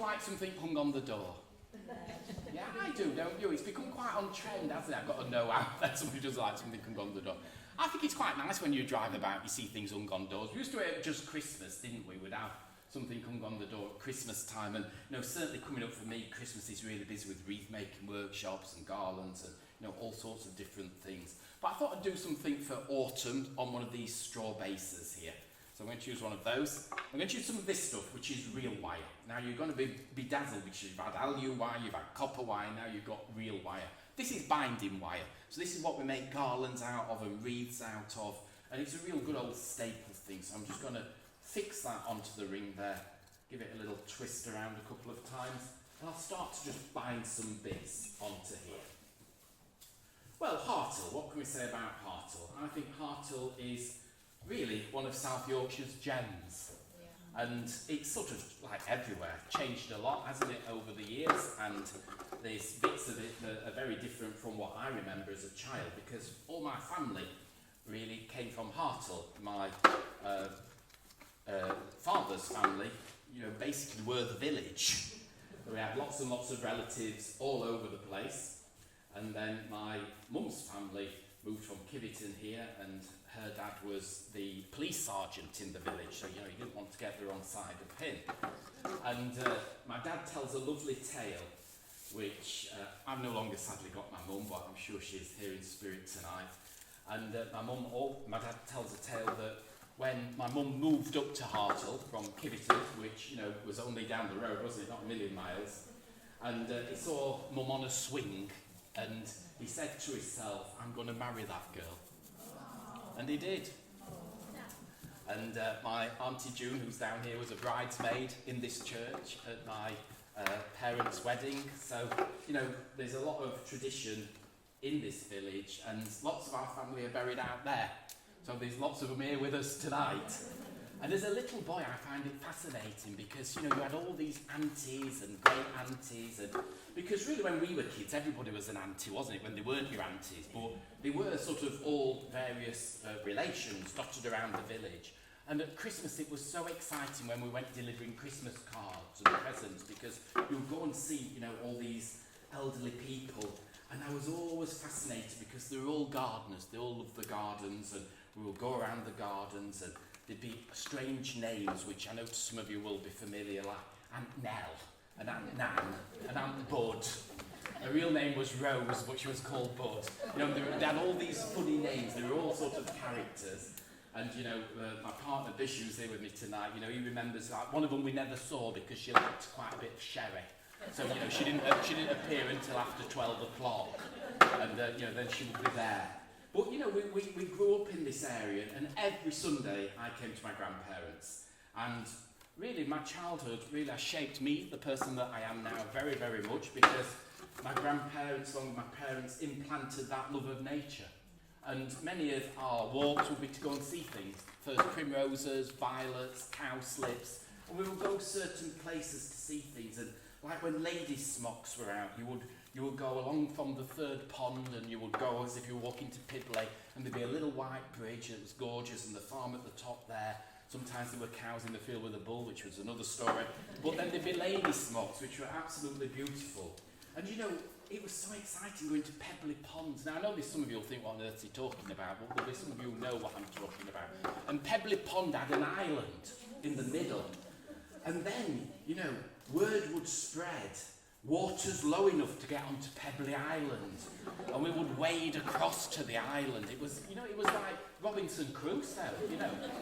like something hung on the door? Yeah, I do, don't you? It's become quite on trend, hasn't it? I've got to know out there somebody does like something hung on the door. I think it's quite nice when you drive about, you see things hung on doors. We used to do it at just Christmas, didn't we? We'd have something hung on the door at Christmas time. And, certainly coming up for me, Christmas is really busy with wreath-making workshops and garlands and, all sorts of different things. But I thought I'd do something for autumn on one of these straw bases here. So I'm going to choose one of those. I'm going to choose some of this stuff, which is real wire. Now you're going to be bedazzled because you've had alu wire, you've had copper wire, now you've got real wire. This is binding wire. So this is what we make garlands out of and wreaths out of. And it's a real good old staple thing. So I'm just going to fix that onto the ring there. Give it a little twist around a couple of times. And I'll start to just bind some bits onto here. Well, Hartle, what can we say about Hartle? I think Hartle is really one of South Yorkshire's gems. Yeah. And it's sort of like everywhere, changed a lot, hasn't it, over the years? And there's bits of it that are very different from what I remember as a child, because all my family really came from Hartle. My father's family, basically were the village. We had lots and lots of relatives all over the place. And then my mum's family moved from Kiviton here, and her dad was the police sergeant in the village, so he didn't want to get the wrong side of him. And my dad tells a lovely tale, which I've no longer sadly got my mum, but I'm sure she's here in spirit tonight. And my dad tells a tale that when my mum moved up to Hartle from Kiviton, which was only down the road, wasn't it, not a million miles, and he saw mum on a swing, and he said to himself, I'm going to marry that girl. And he did. And my Auntie June, who's down here, was a bridesmaid in this church at my parents' wedding. So, there's a lot of tradition in this village, and lots of our family are buried out there. So there's lots of them here with us tonight. And as a little boy, I find it fascinating because, you had all these aunties and great aunties. And because really when we were kids, everybody was an auntie, wasn't it? When they weren't your aunties. But they were sort of all various relations dotted around the village. And at Christmas, it was so exciting when we went delivering Christmas cards and presents, because you would go and see, all these elderly people. And I was always fascinated because they were all gardeners. They all loved the gardens, and we would go around the gardens, and there'd be strange names, which I know some of you will be familiar, like Aunt Nell, and Aunt Nan, and Aunt Bud. Her real name was Rose, but she was called Bud. They had all these funny names. They were all sort of characters. And, my partner Bish, who's here with me tonight, he remembers, like, one of them we never saw because she liked quite a bit of sherry. So, she didn't appear until after 12 o'clock. And, then she would be there. But, we grew up in this area, and every Sunday I came to my grandparents. And really, my childhood really has shaped me, the person that I am now, very, very much, because my grandparents, along with my parents, implanted that love of nature. And many of our walks would be to go and see things. First primroses, violets, cowslips. And we would go certain places to see things. And like when ladies' smocks were out, you would go along from the third pond, and you would go as if you were walking to Pidley, and there'd be a little white bridge that was gorgeous, and the farm at the top there. Sometimes there were cows in the field with a bull, which was another story. But then there'd be ladies' smocks, which were absolutely beautiful. And it was so exciting going to Pebbly Ponds. Now, I know there's some of you will think, what on earth is he talking about? But there'll be some of you who know what I'm talking about. And Pebbly Pond had an island in the middle. And then, word would spread. Water's low enough to get onto Pebbly Island. And we would wade across to the island. It was, it was like Robinson Crusoe,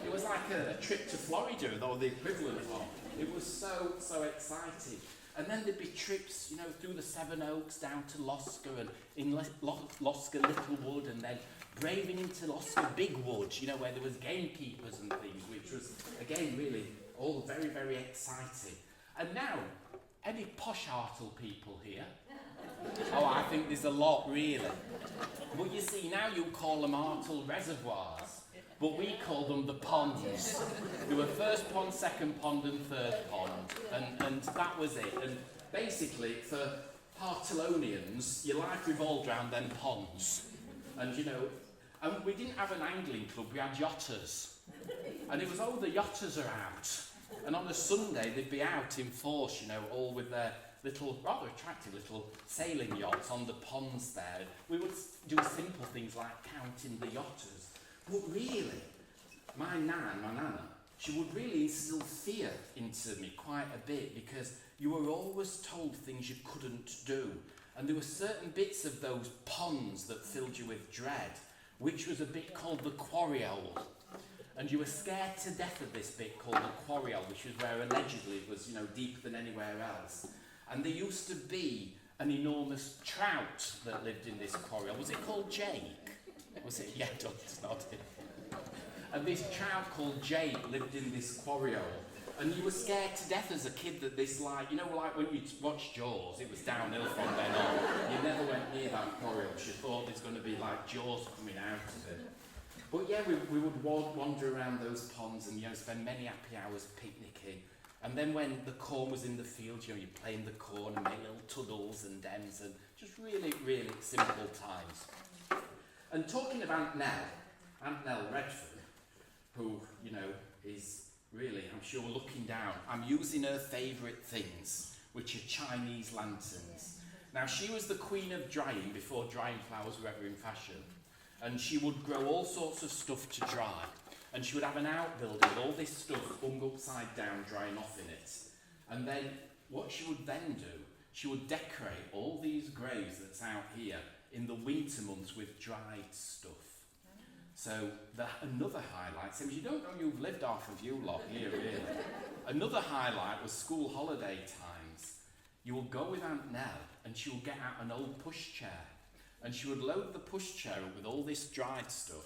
It was like a trip to Florida, or the equivalent of. It was so, so exciting. And then there'd be trips, through the Seven Oaks down to Loscar, and in Loscar Little Wood, and then braving into Loscar Big Wood, where there was gamekeepers and things, which was, again, really all very, very exciting. And now, any posh Hartle people here? Oh, I think there's a lot, really. But you see, now you call them Hartle reservoirs, but we call them the ponds. There were first pond, second pond, and third pond, and that was it. And basically, for Hartleonians, your life revolved around them ponds. And and we didn't have an angling club, we had yachters. And it was, the yachters are out. And on a Sunday, they'd be out in force, all with their little, rather attractive little sailing yachts on the ponds there. We would do simple things like counting the yachters. But really, my nana, she would really instill fear into me quite a bit, because you were always told things you couldn't do. And there were certain bits of those ponds that filled you with dread, which was a bit called the quarry hole. And you were scared to death of this bit called the quarry hole, which was where allegedly it was, deeper than anywhere else. And there used to be an enormous trout that lived in this quarry hole. Was it called Jake? Was it? Yeah, it's not it. And this trout called Jake lived in this quarry hole. And you were scared to death as a kid that this, like when you watched Jaws, it was downhill from then on. You never went near that quarry hole. You thought there's going to be like Jaws coming out of it. But yeah, we would wander around those ponds and spend many happy hours picnicking. And then when the corn was in the field, you'd play in the corn and make little tuddles and dems, and just really, really simple times. And talking of Aunt Nell Redford, who, is really, I'm sure, looking down. I'm using her favourite things, which are Chinese lanterns. Now, she was the queen of drying before drying flowers were ever in fashion. And she would grow all sorts of stuff to dry. And she would have an outbuilding with all this stuff hung upside down, drying off in it. And then, what she would then do, she would decorate all these graves that's out here in the winter months with dried stuff. So, another highlight, since you don't know you've lived half of you lot here, really. Another highlight was school holiday times. You would go with Aunt Nell, and she would get out an old pushchair. And she would load the pushchair up with all this dried stuff,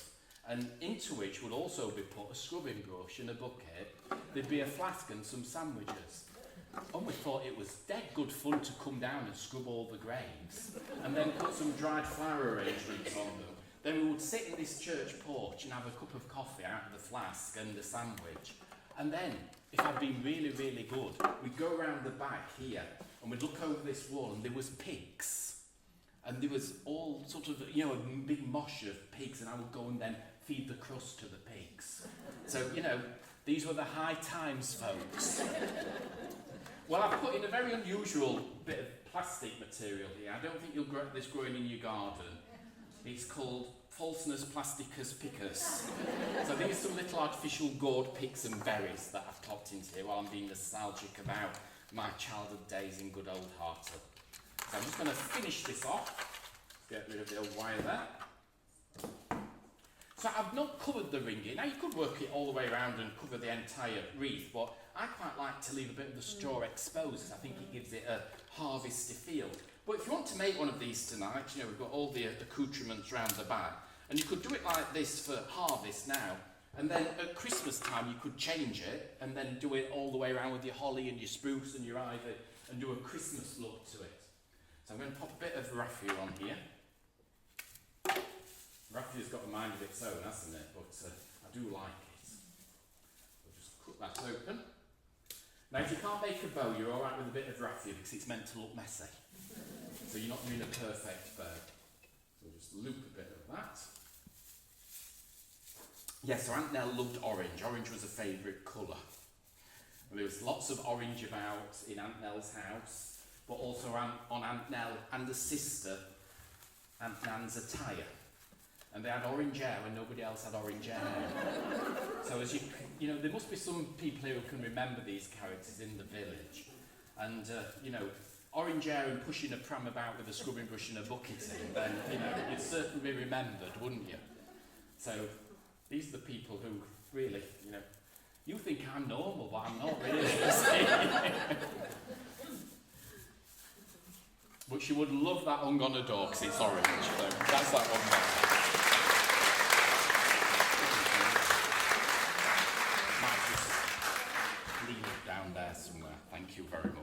and into which would also be put a scrubbing brush and a bucket. There'd be a flask and some sandwiches. And we thought it was dead good fun to come down and scrub all the graves, and then put some dried flower arrangements on them. Then we would sit in this church porch and have a cup of coffee out of the flask and a sandwich. And then, if I'd been really, really good, we'd go around the back here, and we'd look over this wall, and there was pigs. And there was all sort of, a big mosh of pigs, and I would go and then feed the crust to the pigs. So, these were the high times, folks. Well, I've put in a very unusual bit of plastic material here. I don't think you'll get this growing in your garden. It's called Falseness Plasticus Picus. So these are some little artificial gourd picks and berries that I've topped into here while I'm being nostalgic about my childhood days in good old Harton. So I'm just going to finish this off. Get rid of the old wire there. So I've not covered the ringing. Now you could work it all the way around and cover the entire wreath, but I quite like to leave a bit of the straw exposed. I think it gives it a harvesty feel. But if you want to make one of these tonight, we've got all the accoutrements round the back, and you could do it like this for harvest now, and then at Christmas time you could change it, and then do it all the way around with your holly and your spruce and your ivy, and do a Christmas look to it. So I'm going to pop a bit of raffia on here. Raffia's got a mind of its own, hasn't it? But I do like it. We'll just cut that open. Now, if you can't make a bow, you're alright with a bit of raffia because it's meant to look messy. So you're not doing a perfect bow. So we'll just loop a bit of that. Yeah, so Aunt Nell loved orange. Orange was a favourite colour. And there was lots of orange about in Aunt Nell's house, but also on Aunt Nell and the sister, Aunt Nan's attire. And they had orange hair when nobody else had orange hair. So as there must be some people here who can remember these characters in the village. And, orange hair and pushing a pram about with a scrubbing brush and a bucket in, then, you'd certainly be remembered, wouldn't you? So these are the people who really, you think I'm normal, but I'm not really. But she would love that hung on a door because it's orange. So that's that one there. Might just leave it down there somewhere. Thank you very much.